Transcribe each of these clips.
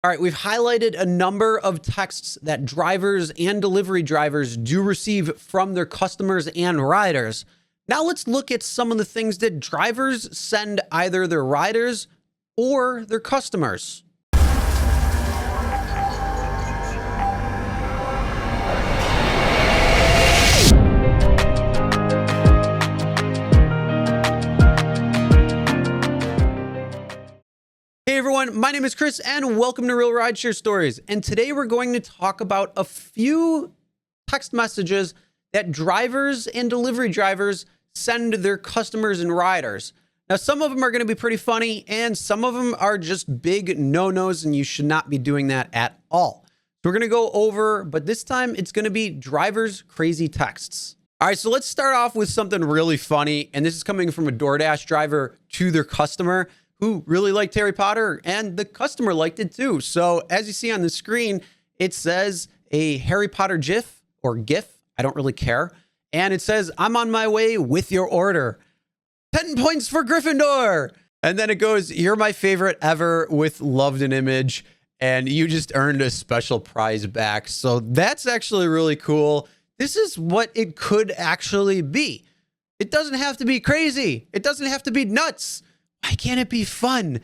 All right, we've highlighted a number of texts that drivers and delivery drivers do receive from their customers and riders. Now let's look at some of the things that drivers send either their riders or their customers. Hey everyone, my name is Chris and welcome to Real Rideshare Stories. And today we're going to talk about a few text messages that drivers and delivery drivers send their customers and riders. Now, some of them are going to be pretty funny and some of them are just big no-nos and you should not be doing that at all. So we're going to go over, but this time it's going to be drivers' crazy texts. All right, so let's start off with something really funny. And this is coming from a DoorDash driver to their customer who really liked Harry Potter, and the customer liked it too. So as you see on the screen, it says a Harry Potter GIF or GIF, I don't really care. And it says, I'm on my way with your order. 10 points for Gryffindor. And then it goes, you're my favorite ever with loved an image. And you just earned a special prize back. So that's actually really cool. This is what it could actually be. It doesn't have to be crazy. It doesn't have to be nuts. Why can't it be fun?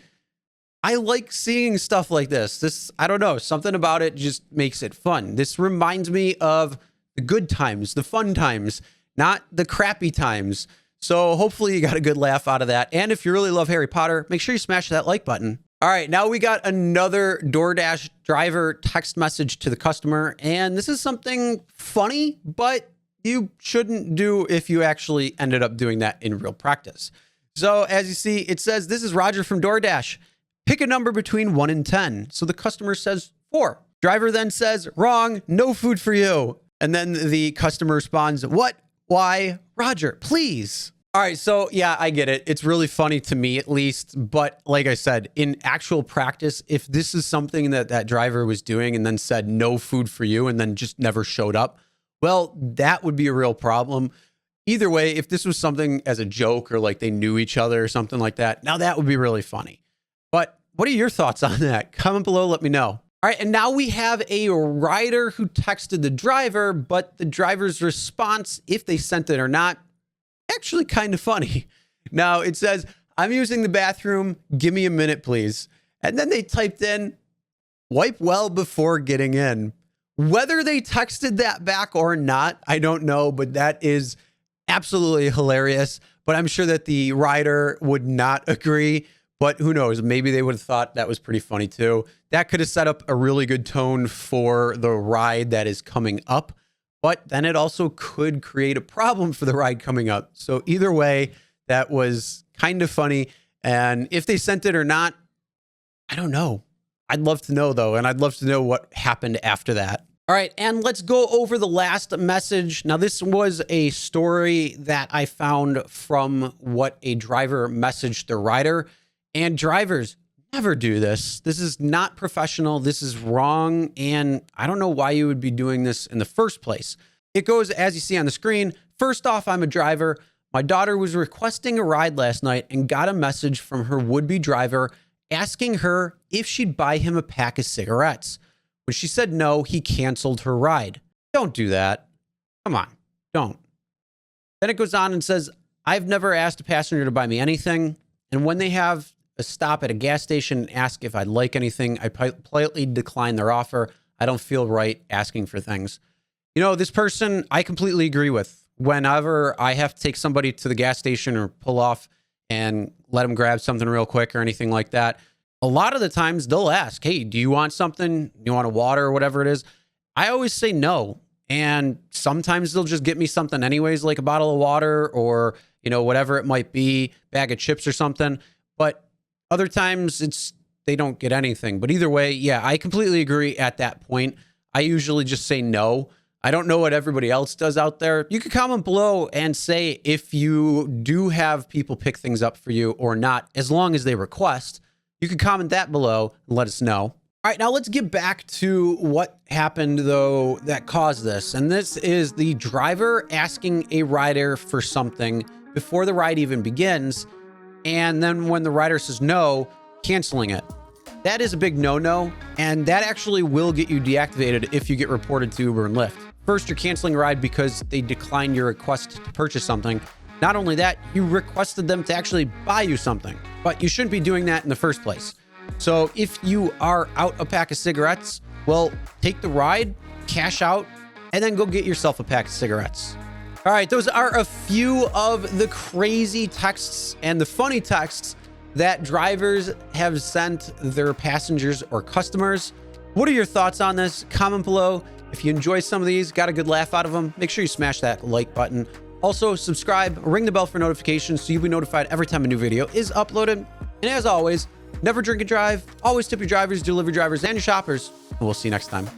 I like seeing stuff like this. I don't know, something about it just makes it fun. This reminds me of the good times, the fun times, not the crappy times. So hopefully you got a good laugh out of that. And if you really love Harry Potter, make sure you smash that like button. All right, now we got another DoorDash driver text message to the customer. And this is something funny, but you shouldn't do if you actually ended up doing that in real practice. So as you see, it says, this is Roger from DoorDash. Pick a number between 1 and 10. So the customer says 4. Driver then says, wrong, no food for you. And then the customer responds, what? Why? Roger, please. All right, so yeah, I get it. It's really funny to me at least. But like I said, in actual practice, if this is something that that driver was doing and then said no food for you and then just never showed up, well, that would be a real problem. Either way, if this was something as a joke or like they knew each other or something like that, now that would be really funny. But what are your thoughts on that? Comment below, let me know. All right, and now we have a rider who texted the driver, but the driver's response, if they sent it or not, actually kind of funny. Now it says, I'm using the bathroom, give me a minute, please. And then they typed in, wipe well before getting in. Whether they texted that back or not, I don't know, but that is absolutely hilarious. But I'm sure that the rider would not agree, but who knows? Maybe they would have thought that was pretty funny too. That could have set up a really good tone for the ride that is coming up, but then it also could create a problem for the ride coming up. So either way, that was kind of funny. And if they sent it or not, I don't know. I'd love to know though. And I'd love to know what happened after that. All right, and let's go over the last message. Now, this was a story that I found from what a driver messaged the rider. And drivers never do this. This is not professional. This is wrong. And I don't know why you would be doing this in the first place. It goes, as you see on the screen, first off, I'm a driver. My daughter was requesting a ride last night and got a message from her would-be driver asking her if she'd buy him a pack of cigarettes. When she said no, he canceled her ride. Don't do that. Come on, don't. Then it goes on and says, I've never asked a passenger to buy me anything. And when they have a stop at a gas station and ask if I'd like anything, I politely decline their offer. I don't feel right asking for things. You know, this person, I completely agree with. Whenever I have to take somebody to the gas station or pull off and let them grab something real quick or anything like that, a lot of the times they'll ask, hey, do you want something? You want a water or whatever it is? I always say no. And sometimes they'll just get me something anyways, like a bottle of water or, you know, whatever it might be, bag of chips or something. But other times they don't get anything. But either way, yeah, I completely agree at that point. I usually just say no. I don't know what everybody else does out there. You can comment below and say if you do have people pick things up for you or not, as long as they request. You can comment that below and let us know. All right, now let's get back to what happened, though, that caused this. And this is the driver asking a rider for something before the ride even begins. And then when the rider says no, canceling it. That is a big no-no. And that actually will get you deactivated if you get reported to Uber and Lyft. First, you're canceling a ride because they declined your request to purchase something. Not only that, you requested them to actually buy you something, but you shouldn't be doing that in the first place. So if you are out a pack of cigarettes, well, take the ride, cash out, and then go get yourself a pack of cigarettes. All right, those are a few of the crazy texts and the funny texts that drivers have sent their passengers or customers. What are your thoughts on this? Comment below. If you enjoy some of these, got a good laugh out of them, make sure you smash that like button. Also, subscribe, ring the bell for notifications so you'll be notified every time a new video is uploaded. And as always, never drink and drive. Always tip your drivers, delivery drivers, and your shoppers. And we'll see you next time.